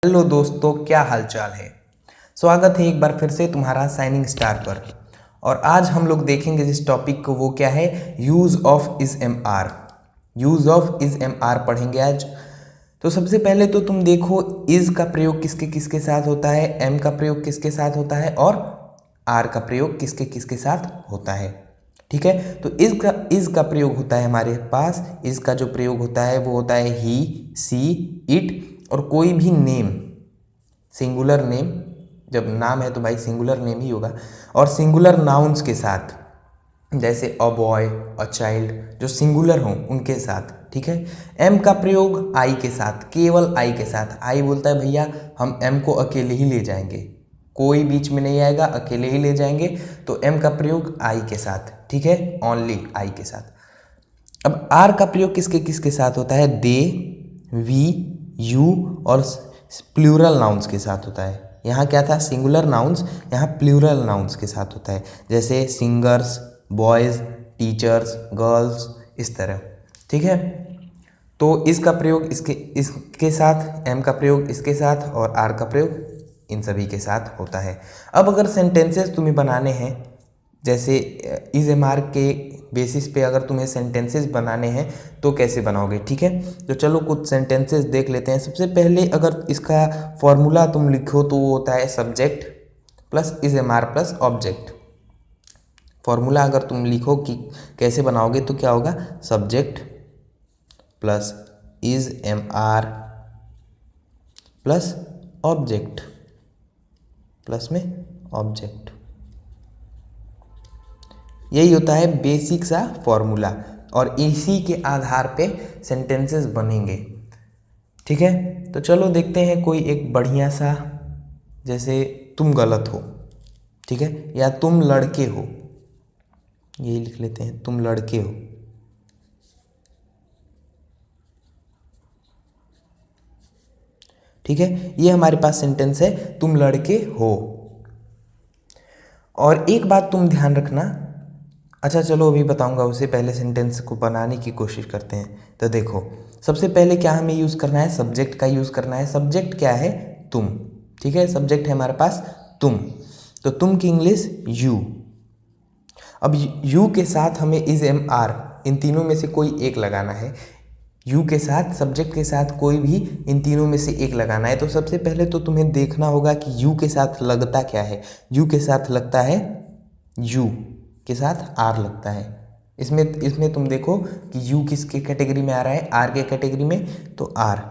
Hello दोस्तों, क्या हालचाल है। स्वागत है एक बार फिर से तुम्हारा साइनिंग स्टार पर। और आज हम लोग देखेंगे जिस टॉपिक को, वो क्या है, use of is am are. Use of is am are पढ़ेंगे आज। तो सबसे पहले तो तुम देखो, इज का प्रयोग किसके किसके साथ होता है, एम का प्रयोग किसके साथ होता है और आर का प्रयोग किसके किसके साथ होता है। ठीक है, तो इज का प्रयोग होता है हमारे पास। इज का जो प्रयोग होता है वो होता है ही, सी, इट और कोई भी नेम, सिंगुलर नेम। जब नाम है तो भाई सिंगुलर नेम ही होगा। और सिंगुलर नाउन्स के साथ, जैसे अ बॉय, अ चाइल्ड, जो सिंगुलर हों उनके साथ। ठीक है, एम का प्रयोग आई के साथ, केवल आई के साथ। आई बोलता है भैया हम एम को अकेले ही ले जाएंगे, कोई बीच में नहीं आएगा, अकेले ही ले जाएंगे। तो एम का प्रयोग आई के साथ, ठीक है, ओनली आई के साथ। अब आर का प्रयोग किसके किसके साथ होता है, दे, वी, यू और प्लूरल नाउन्स के साथ होता है। यहाँ क्या था, सिंगुलर नाउन्स, यहाँ प्लूरल नाउन्स के साथ होता है, जैसे सिंगर्स, बॉयज़, टीचर्स, गर्ल्स, इस तरह। ठीक है, तो इसका प्रयोग इसके साथ, एम का प्रयोग इसके साथ और आर का प्रयोग इन सभी के साथ होता है। अब अगर सेंटेंसेस तुम्हें बनाने हैं, जैसे इज एम आर के बेसिस पे अगर तुम्हें सेंटेंसेस बनाने हैं तो कैसे बनाओगे। ठीक है, तो चलो कुछ सेंटेंसेस देख लेते हैं। सबसे पहले अगर इसका फॉर्मूला तुम लिखो तो वो होता है subject plus is am are plus object. Formula अगर तुम लिखो कि कैसे बनाओगे तो क्या होगा, subject plus is am are plus object, plus में ऑब्जेक्ट। यही होता है बेसिक सा फॉर्मूला और इसी के आधार पे सेंटेंसेस बनेंगे। ठीक है, तो चलो देखते हैं कोई एक बढ़िया सा, जैसे तुम गलत हो, ठीक है, या तुम लड़के हो, यही लिख लेते हैं, तुम लड़के हो। ठीक है, ये हमारे पास सेंटेंस है, तुम लड़के हो। और एक बात तुम ध्यान रखना, अच्छा चलो अभी बताऊंगा, उससे पहले सेंटेंस को बनाने की कोशिश करते हैं। तो देखो, सबसे पहले क्या हमें यूज़ करना है, सब्जेक्ट का यूज़ करना है। सब्जेक्ट क्या है, तुम। ठीक है, सब्जेक्ट है हमारे पास तुम, तो तुम की इंग्लिश यू। अब यू के साथ हमें इज एम आर, इन तीनों में से कोई एक लगाना है। यू के साथ, सब्जेक्ट के साथ कोई भी इन तीनों में से एक लगाना है। तो सबसे पहले तो तुम्हें देखना होगा कि यू के साथ लगता क्या है। यू के साथ लगता है, यू के साथ आर लगता है। इसमें इसमें तुम देखो कि यू किसके कैटेगरी में आ रहा है, आर के कैटेगरी में, तो आर।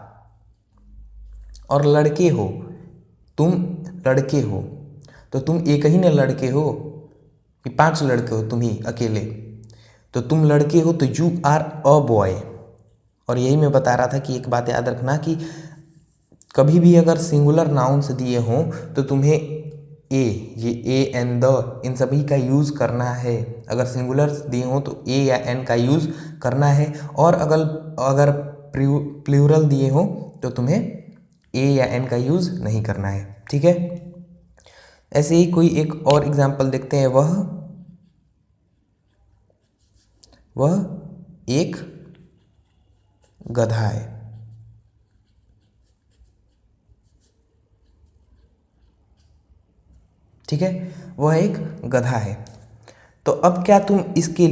और लड़के हो, तुम लड़के हो, तो तुम एक ही ना लड़के हो कि 5 लड़के हो तुम ही अकेले, तो तुम लड़के हो तो यू आर अ बॉय। और यही मैं बता रहा था कि एक बात याद रखना कि कभी भी अगर सिंगुलर नाउन्स दिए हों तो तुम्हें ए, ये ए एन द, इन सभी का यूज़ करना है। अगर सिंगुलर दिए हों तो ए या एन का यूज़ करना है। और अगर अगर प्लूरल दिए हों तो तुम्हें ए या एन का यूज़ नहीं करना है। ठीक है, ऐसे ही कोई एक और एग्जाम्पल देखते हैं। वह एक गधा है। ठीक है, वह एक गधा है। तो अब क्या तुम इसके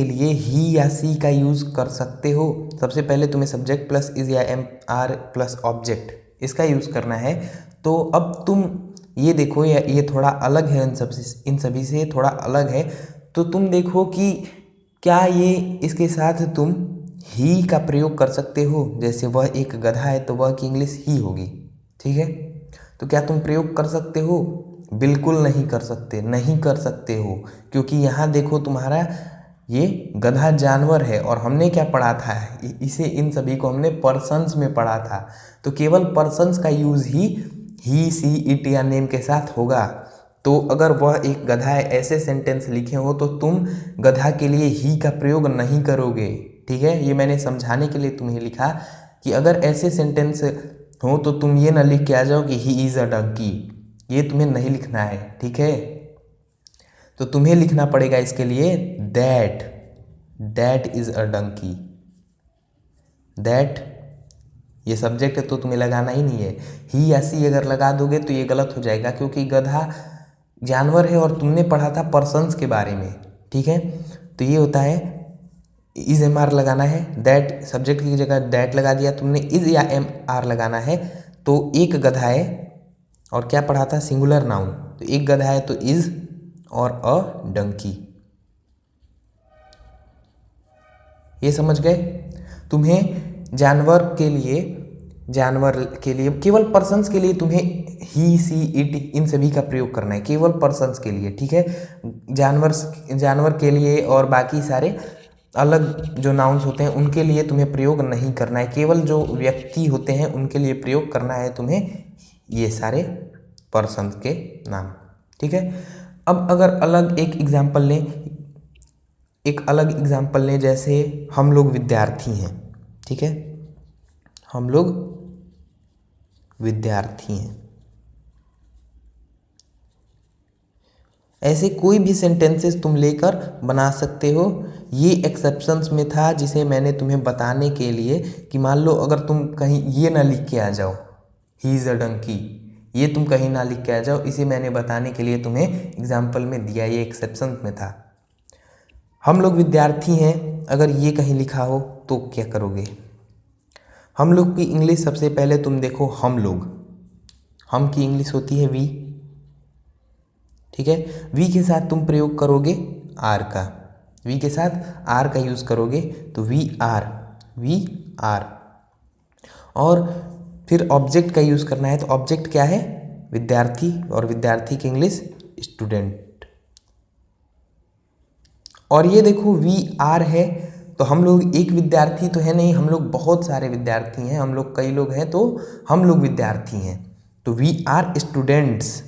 लिए ही या सी का यूज़ कर सकते हो। सबसे पहले तुम्हें सब्जेक्ट प्लस इज या एम आर प्लस ऑब्जेक्ट, इसका यूज़ करना है। तो अब तुम ये देखो, ये थोड़ा अलग है, इन सभी से थोड़ा अलग है। तो तुम देखो कि क्या ये इसके साथ तुम ही का प्रयोग कर सकते हो। जैसे वह एक गधा है तो वह की इंग्लिश ही होगी। ठीक है, तो क्या तुम प्रयोग कर सकते हो, बिल्कुल नहीं कर सकते, नहीं कर सकते हो। क्योंकि यहाँ देखो तुम्हारा ये गधा जानवर है और हमने क्या पढ़ा था, इसे, इन सभी को हमने पर्सन्स में पढ़ा था। तो केवल पर्सन्स का यूज़ ही, सी, इट या नेम के साथ होगा। तो अगर वह एक गधा है, ऐसे सेंटेंस लिखे हो तो तुम गधा के लिए ही का प्रयोग नहीं करोगे। ठीक है, ये मैंने समझाने के लिए तुम्हें लिखा कि अगर ऐसे सेंटेंस हो तो तुम ये ना लिख के आ जाओ कि ही इज़ अ डंकी, ये तुम्हें नहीं लिखना है। ठीक है, तो तुम्हें लिखना पड़ेगा इसके लिए that is a donkey, that ये सब्जेक्ट है तो तुम्हें लगाना ही नहीं है। ही या सी अगर लगा दोगे तो ये गलत हो जाएगा, क्योंकि गधा जानवर है और तुमने पढ़ा था पर्सन्स के बारे में, ठीक है। तो ये होता है इज एम आर लगाना है, दैट सब्जेक्ट की जगह दैट लगा दिया तुमने, इज या एम आर लगाना है। तो एक गधा है और क्या पढ़ा था, सिंगुलर नाउन, तो एक गधा है तो इज और अ डंकी। ये समझ गए। तुम्हें जानवर के लिए केवल पर्सन्स के लिए तुम्हें ही सी इट इन सभी का प्रयोग करना है, केवल पर्सन्स के लिए, ठीक है। जानवर के लिए और बाकी सारे अलग जो नाउन्स होते हैं उनके लिए तुम्हें प्रयोग नहीं करना है। केवल जो व्यक्ति होते हैं उनके लिए प्रयोग करना है तुम्हें ये सारे पर्सन्स के नाम, ठीक है। अब अगर अलग एक एग्जाम्पल लें, जैसे हम लोग विद्यार्थी हैं, ठीक है, हम लोग विद्यार्थी हैं। ऐसे कोई भी सेंटेंसेस तुम लेकर बना सकते हो। ये एक्सेप्शंस में था जिसे मैंने तुम्हें बताने के लिए कि मान लो अगर तुम कहीं ये ना लिख के आ जाओ, ही इज़ अ डंकी, ये तुम कहीं ना लिख के आ जाओ, इसे मैंने बताने के लिए तुम्हें एग्जाम्पल में दिया, ये एक्सेप्शन में था। हम लोग विद्यार्थी हैं, अगर ये कहीं लिखा हो तो क्या करोगे। हम लोग की इंग्लिश सबसे पहले तुम देखो, हम लोग, हम की इंग्लिश होती है वी, ठीक है। वी के साथ तुम प्रयोग करोगे आर का, वी के साथ आर का यूज़ करोगे तो वी आर। और फिर ऑब्जेक्ट का यूज़ करना है, तो ऑब्जेक्ट क्या है, विद्यार्थी, और विद्यार्थी की इंग्लिश स्टूडेंट। और ये देखो वी आर है, तो हम लोग एक विद्यार्थी तो है नहीं, हम लोग बहुत सारे विद्यार्थी हैं, हम लोग कई लोग हैं, तो हम लोग विद्यार्थी हैं। तो वी आर स्टूडेंट्स,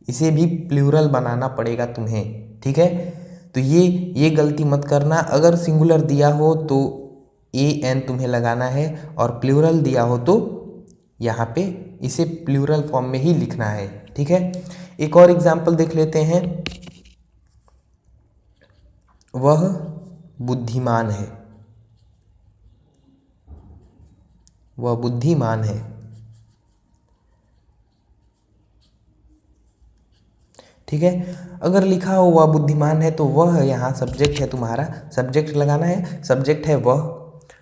इसे भी प्लूरल बनाना पड़ेगा तुम्हें, ठीक है। तो ये गलती मत करना। अगर सिंगुलर दिया हो तो ए एन तुम्हें लगाना है, और प्लूरल दिया हो तो यहाँ पे इसे प्लूरल फॉर्म में ही लिखना है, ठीक है। एक और एग्जाम्पल देख लेते हैं। वह बुद्धिमान है, वह बुद्धिमान है, ठीक है। अगर लिखा हो वह बुद्धिमान है तो वह यहाँ सब्जेक्ट है तुम्हारा, सब्जेक्ट लगाना है, सब्जेक्ट है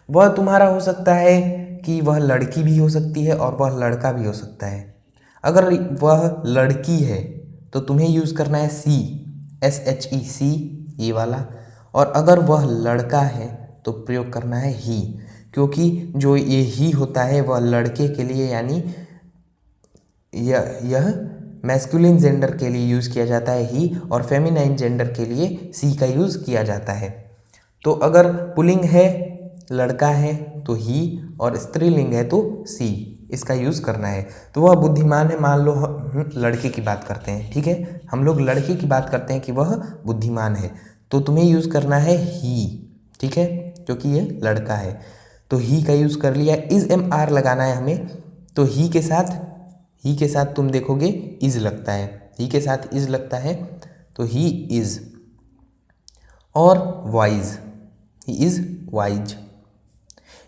वह तुम्हारा हो सकता है कि वह लड़की भी हो सकती है और वह लड़का भी हो सकता है। अगर वह लड़की है तो तुम्हें यूज़ करना है सी, SHE ये वाला, और अगर वह लड़का है तो प्रयोग करना है ही, क्योंकि जो ये ही होता है वह लड़के के लिए, यानी यह मैस्कुलिन जेंडर के लिए यूज़ किया जाता है ही, और फेमिनाइन जेंडर के लिए सी का यूज़ किया जाता है। तो अगर पुल्लिंग है, लड़का है तो ही, और स्त्रीलिंग है तो सी, इसका यूज़ करना है। तो वह बुद्धिमान है, मान लो हम लड़के की बात करते हैं, ठीक है, हम लोग लड़के की बात करते हैं कि वह बुद्धिमान है, तो तुम्हें यूज़ करना है ही, ठीक है, क्योंकि ये लड़का है। तो ही का यूज़ कर लिया। इज एम आर लगाना है हमें, तो ही के साथ तुम देखोगे इज लगता है, ही के साथ इज लगता है, तो ही इज। और वाइज, ही इज वाइज,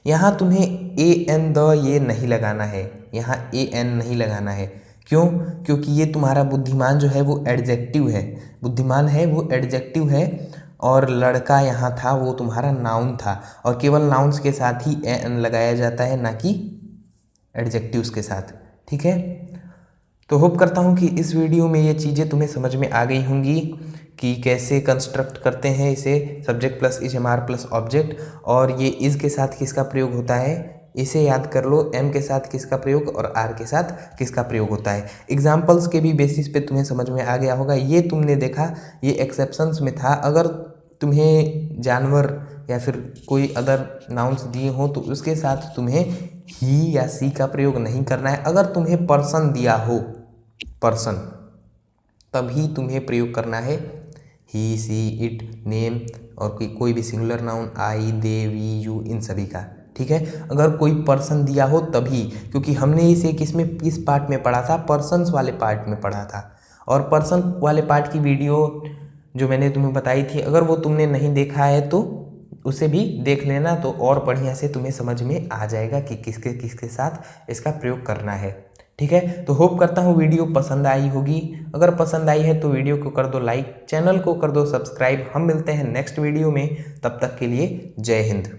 यहाँ तुम्हें ए एन द ये नहीं लगाना है, यहाँ ए एन नहीं लगाना है। क्यों? क्योंकि ये तुम्हारा बुद्धिमान जो है वो एडजेक्टिव है, बुद्धिमान है वो एडजेक्टिव है, और लड़का यहाँ था वो तुम्हारा नाउन था, और केवल नाउन्स के साथ ही ए एन लगाया जाता है, ना कि एडजेक्टिव्स के साथ, ठीक है। तो होप करता हूँ कि इस वीडियो में ये चीज़ें तुम्हें समझ में आ गई होंगी कि कैसे कंस्ट्रक्ट करते हैं इसे, subject plus is am are plus object, और ये इज के साथ किसका प्रयोग होता है इसे याद कर लो, एम के साथ किसका प्रयोग और आर के साथ किसका प्रयोग होता है। एग्जाम्पल्स के भी बेसिस पे तुम्हें समझ में आ गया होगा। ये तुमने देखा, ये एक्सेप्शंस में था। अगर तुम्हें जानवर या फिर कोई अदर नाउन्स दिए हों तो उसके साथ तुम्हें ही या सी का प्रयोग नहीं करना है। अगर तुम्हें पर्सन दिया हो, पर्सन, तभी तुम्हें प्रयोग करना है ही, सी, इट, नेम, और कोई भी singular noun, I, they, we, you, इन सभी का, ठीक है। अगर कोई पर्सन दिया हो तभी, क्योंकि हमने इसे किस पार्ट में पढ़ा था, पर्सन्स वाले पार्ट में पढ़ा था। और पर्सन वाले पार्ट की वीडियो जो मैंने तुम्हें बताई थी, अगर वो तुमने नहीं देखा है तो उसे भी देख लेना, तो और बढ़िया से तुम्हें समझ में आ जाएगा कि किसके किसके साथ इसका प्रयोग करना है। ठीक है, तो होप करता हूँ वीडियो पसंद आई होगी। अगर पसंद आई है तो वीडियो को कर दो लाइक, चैनल को कर दो सब्सक्राइब। हम मिलते हैं नेक्स्ट वीडियो में, तब तक के लिए जय हिंद।